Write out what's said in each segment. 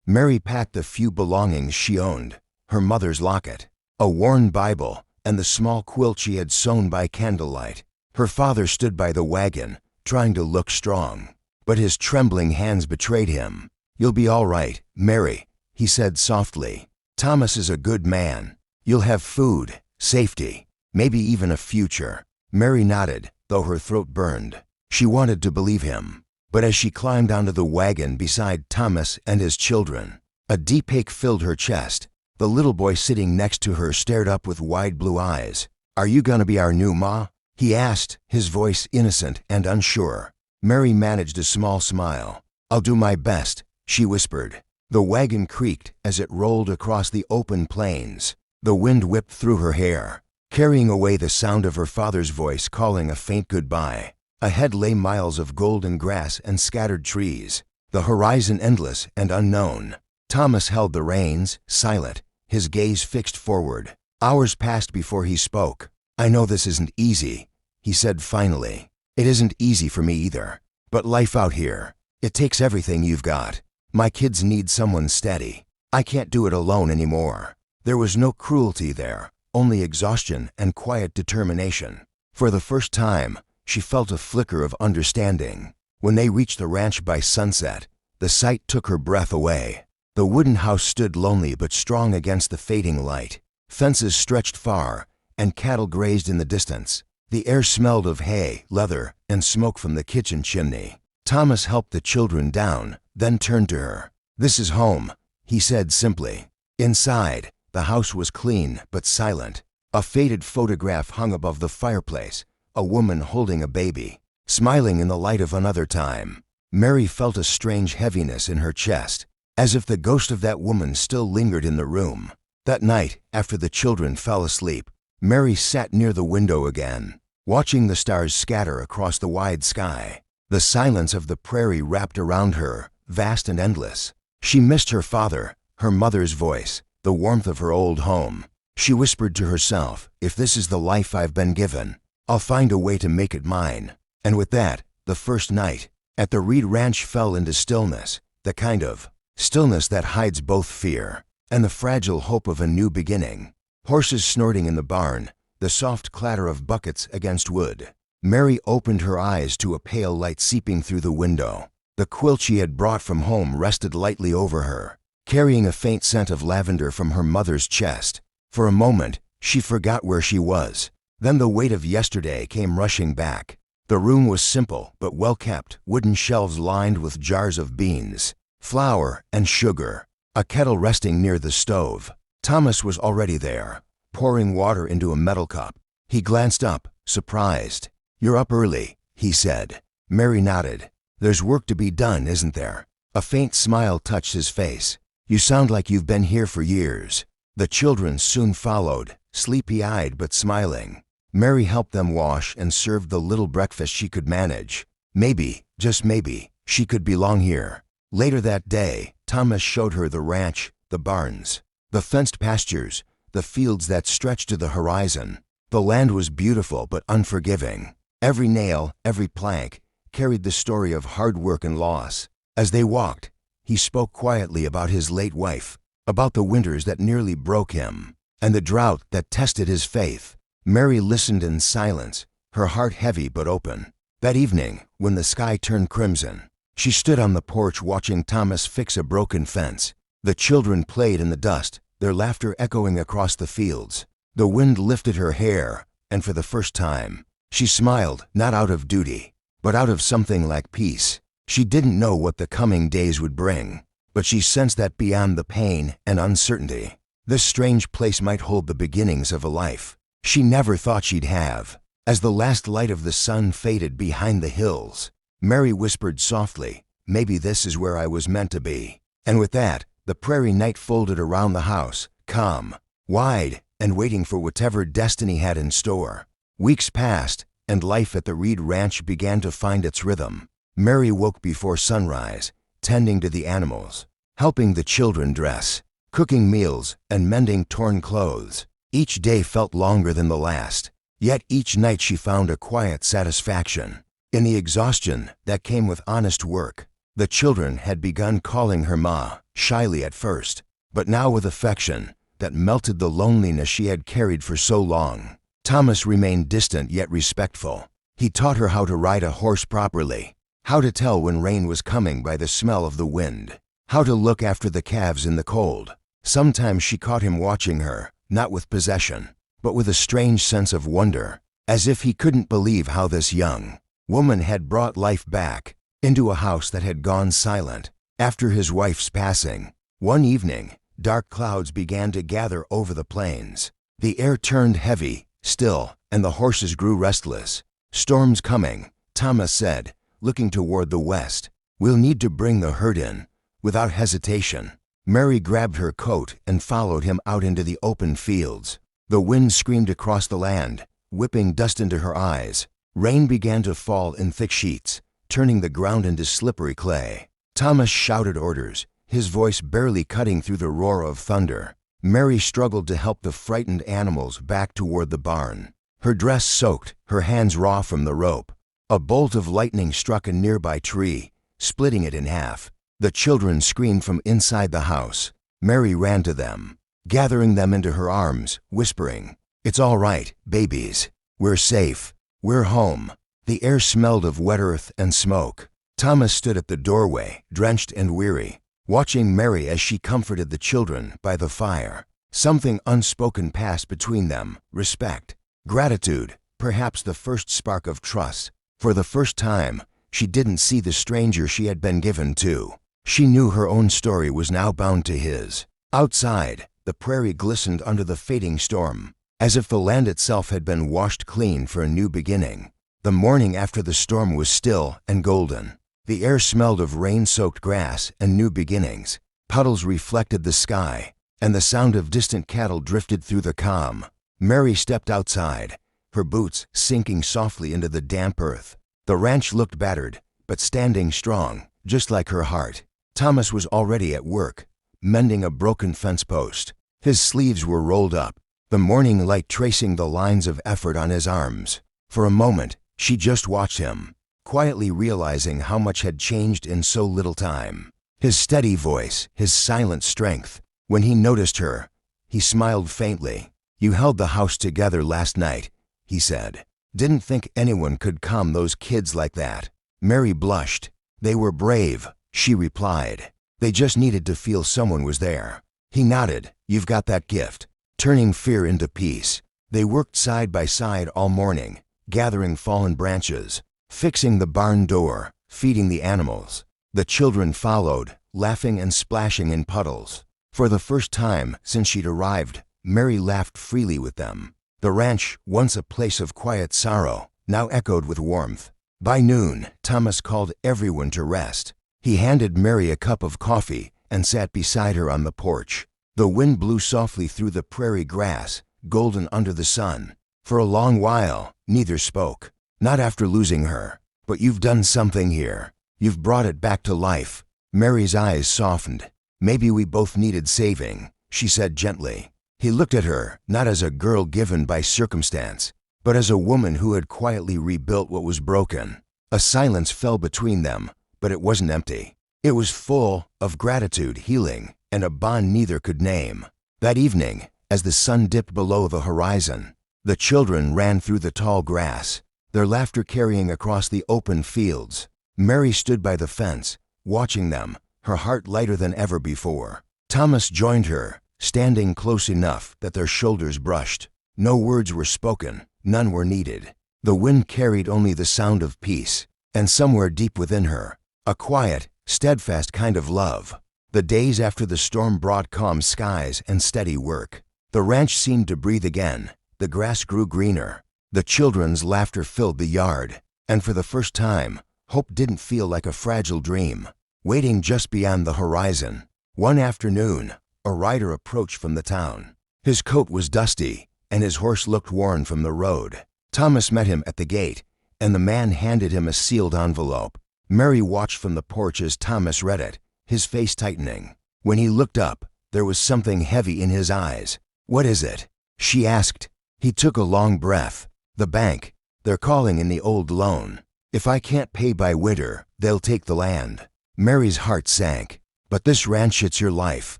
Mary packed the few belongings she owned, her mother's locket, a worn Bible, and the small quilt she had sewn by candlelight. Her father stood by the wagon, trying to look strong, but his trembling hands betrayed him. "You'll be all right, Mary," he said softly. "Thomas is a good man. You'll have food, safety, maybe even a future." Mary nodded, though her throat burned. She wanted to believe him. But as she climbed onto the wagon beside Thomas and his children, a deep ache filled her chest. The little boy sitting next to her stared up with wide blue eyes. "Are you gonna be our new ma?" he asked, his voice innocent and unsure. Mary managed a small smile. "I'll do my best," she whispered. The wagon creaked as it rolled across the open plains. The wind whipped through her hair, carrying away the sound of her father's voice calling a faint goodbye. Ahead lay miles of golden grass and scattered trees, the horizon endless and unknown. Thomas held the reins, silent, his gaze fixed forward. Hours passed before he spoke. "I know this isn't easy," he said finally. "It isn't easy for me either. But life out here, it takes everything you've got. My kids need someone steady. I can't do it alone anymore." There was no cruelty there, only exhaustion and quiet determination. For the first time, she felt a flicker of understanding. When they reached the ranch by sunset, the sight took her breath away. The wooden house stood lonely but strong against the fading light. Fences stretched far, and cattle grazed in the distance. The air smelled of hay, leather, and smoke from the kitchen chimney. Thomas helped the children down, then turned to her. "This is home," he said simply. Inside, the house was clean but silent. A faded photograph hung above the fireplace, a woman holding a baby, smiling in the light of another time. Mary felt a strange heaviness in her chest, as if the ghost of that woman still lingered in the room. That night, after the children fell asleep, Mary sat near the window again, watching the stars scatter across the wide sky. The silence of the prairie wrapped around her, vast and endless. She missed her father, her mother's voice, the warmth of her old home. She whispered to herself, "If this is the life I've been given, I'll find a way to make it mine." And with that, the first night at the Reed Ranch fell into stillness, the kind of stillness that hides both fear and the fragile hope of a new beginning. Horses snorting in the barn, the soft clatter of buckets against wood. Mary opened her eyes to a pale light seeping through the window. The quilt she had brought from home rested lightly over her, carrying a faint scent of lavender from her mother's chest. For a moment, she forgot where she was. Then the weight of yesterday came rushing back. The room was simple but well-kept, wooden shelves lined with jars of beans, flour, and sugar, a kettle resting near the stove. Thomas was already there, pouring water into a metal cup. He glanced up, surprised. "You're up early," he said. Mary nodded. "There's work to be done, isn't there?" A faint smile touched his face. "You sound like you've been here for years." The children soon followed, sleepy-eyed but smiling. Mary helped them wash and served the little breakfast she could manage. Maybe, just maybe, she could belong here. Later that day, Thomas showed her the ranch, the barns, the fenced pastures, the fields that stretched to the horizon. The land was beautiful but unforgiving. Every nail, every plank, carried the story of hard work and loss. As they walked, he spoke quietly about his late wife, about the winters that nearly broke him, and the drought that tested his faith. Mary listened in silence, her heart heavy but open. That evening, when the sky turned crimson, she stood on the porch watching Thomas fix a broken fence. The children played in the dust, their laughter echoing across the fields. The wind lifted her hair, and for the first time, she smiled, not out of duty, but out of something like peace. She didn't know what the coming days would bring, but she sensed that beyond the pain and uncertainty, this strange place might hold the beginnings of a life she never thought she'd have. As the last light of the sun faded behind the hills, Mary whispered softly, "Maybe this is where I was meant to be." And with that, the prairie night folded around the house, calm, wide, and waiting for whatever destiny had in store. Weeks passed, and life at the Reed Ranch began to find its rhythm. Mary woke before sunrise, tending to the animals, helping the children dress, cooking meals, and mending torn clothes. Each day felt longer than the last, yet each night she found a quiet satisfaction in the exhaustion that came with honest work. The children had begun calling her Ma, shyly at first, but now with affection that melted the loneliness she had carried for so long. Thomas remained distant yet respectful. He taught her how to ride a horse properly, how to tell when rain was coming by the smell of the wind, how to look after the calves in the cold. Sometimes she caught him watching her, not with possession, but with a strange sense of wonder, as if he couldn't believe how this young woman had brought life back into a house that had gone silent after his wife's passing. One evening, dark clouds began to gather over the plains. The air turned heavy, still, and the horses grew restless. "Storm's coming," Thomas said, looking toward the west. "We'll need to bring the herd in." Without hesitation, Mary grabbed her coat and followed him out into the open fields. The wind screamed across the land, whipping dust into her eyes. Rain began to fall in thick sheets, turning the ground into slippery clay. Thomas shouted orders, his voice barely cutting through the roar of thunder. Mary struggled to help the frightened animals back toward the barn, her dress soaked, her hands raw from the rope. A bolt of lightning struck a nearby tree, splitting it in half. The children screamed from inside the house. Mary ran to them, gathering them into her arms, whispering, "It's all right, babies. We're safe. We're home." The air smelled of wet earth and smoke. Thomas stood at the doorway, drenched and weary, watching Mary as she comforted the children by the fire. Something unspoken passed between them, respect, gratitude, perhaps the first spark of trust. For the first time, she didn't see the stranger she had been given to. She knew her own story was now bound to his. Outside, the prairie glistened under the fading storm, as if the land itself had been washed clean for a new beginning. The morning after the storm was still and golden. The air smelled of rain-soaked grass and new beginnings. Puddles reflected the sky, and the sound of distant cattle drifted through the calm. Mary stepped outside, her boots sinking softly into the damp earth. The ranch looked battered, but standing strong, just like her heart. Thomas was already at work, mending a broken fence post. His sleeves were rolled up, the morning light tracing the lines of effort on his arms. For a moment, she just watched him, quietly realizing how much had changed in so little time. His steady voice, his silent strength. When he noticed her, he smiled faintly. "You held the house together last night," he said. "Didn't think anyone could calm those kids like that." Mary blushed. "They were brave," she replied. "They just needed to feel someone was there." He nodded. "You've got that gift, turning fear into peace." They worked side by side all morning, gathering fallen branches, fixing the barn door, feeding the animals. The children followed, laughing and splashing in puddles. For the first time since she'd arrived, Mary laughed freely with them. The ranch, once a place of quiet sorrow, now echoed with warmth. By noon, Thomas called everyone to rest. He handed Mary a cup of coffee and sat beside her on the porch. The wind blew softly through the prairie grass, golden under the sun. For a long while, neither spoke. "Not after losing her. But you've done something here. You've brought it back to life." Mary's eyes softened. "Maybe we both needed saving," she said gently. He looked at her, not as a girl given by circumstance, but as a woman who had quietly rebuilt what was broken. A silence fell between them, but it wasn't empty. It was full of gratitude, healing, and a bond neither could name. That evening, as the sun dipped below the horizon, the children ran through the tall grass, their laughter carrying across the open fields. Mary stood by the fence, watching them, her heart lighter than ever before. Thomas joined her, standing close enough that their shoulders brushed. No words were spoken, none were needed. The wind carried only the sound of peace, and somewhere deep within her, a quiet, steadfast kind of love. The days after the storm brought calm skies and steady work. The ranch seemed to breathe again. The grass grew greener. The children's laughter filled the yard, and for the first time, hope didn't feel like a fragile dream, waiting just beyond the horizon. One afternoon, a rider approached from the town. His coat was dusty, and his horse looked worn from the road. Thomas met him at the gate, and the man handed him a sealed envelope. Mary watched from the porch as Thomas read it, his face tightening. When he looked up, there was something heavy in his eyes. "What is it?" she asked. He took a long breath. "The bank. They're calling in the old loan. If I can't pay by winter, they'll take the land." Mary's heart sank. "But this ranch, it's your life.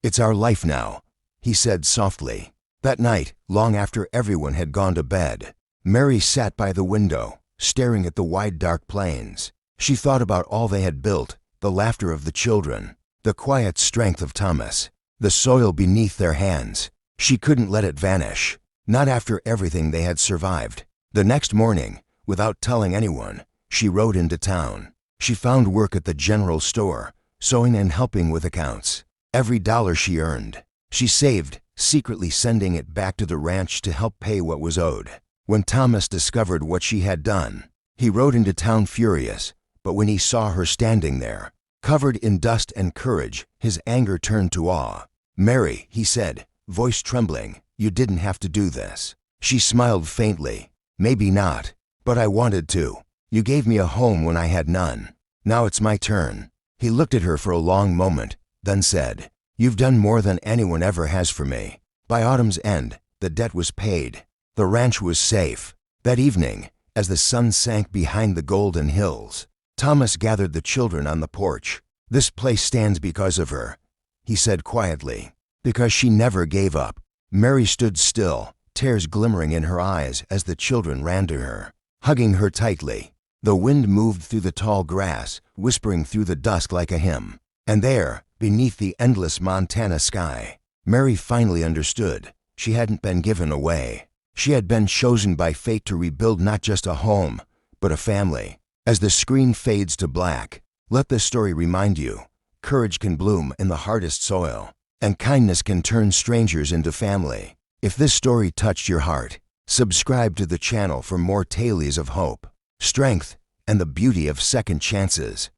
It's our life now," he said softly. That night, long after everyone had gone to bed, Mary sat by the window, staring at the wide dark plains. She thought about all they had built, the laughter of the children, the quiet strength of Thomas, the soil beneath their hands. She couldn't let it vanish, not after everything they had survived. The next morning, without telling anyone, she rode into town. She found work at the general store, sewing and helping with accounts. Every dollar she earned, she saved, secretly sending it back to the ranch to help pay what was owed. When Thomas discovered what she had done, he rode into town furious, but when he saw her standing there, covered in dust and courage, his anger turned to awe. "Mary," he said, voice trembling, "you didn't have to do this." She smiled faintly. "Maybe not, but I wanted to. You gave me a home when I had none. Now it's my turn." He looked at her for a long moment, then said, "You've done more than anyone ever has for me." By autumn's end, the debt was paid. The ranch was safe. That evening, as the sun sank behind the golden hills, Thomas gathered the children on the porch. "This place stands because of her," he said quietly, "because she never gave up." Mary stood still, tears glimmering in her eyes as the children ran to her, hugging her tightly. The wind moved through the tall grass, whispering through the dusk like a hymn. And there, beneath the endless Montana sky, Mary finally understood. She hadn't been given away. She had been chosen by fate to rebuild not just a home, but a family. As the screen fades to black, let this story remind you, courage can bloom in the hardest soil, and kindness can turn strangers into family. If this story touched your heart, subscribe to the channel for more tales of hope, strength, and the beauty of second chances.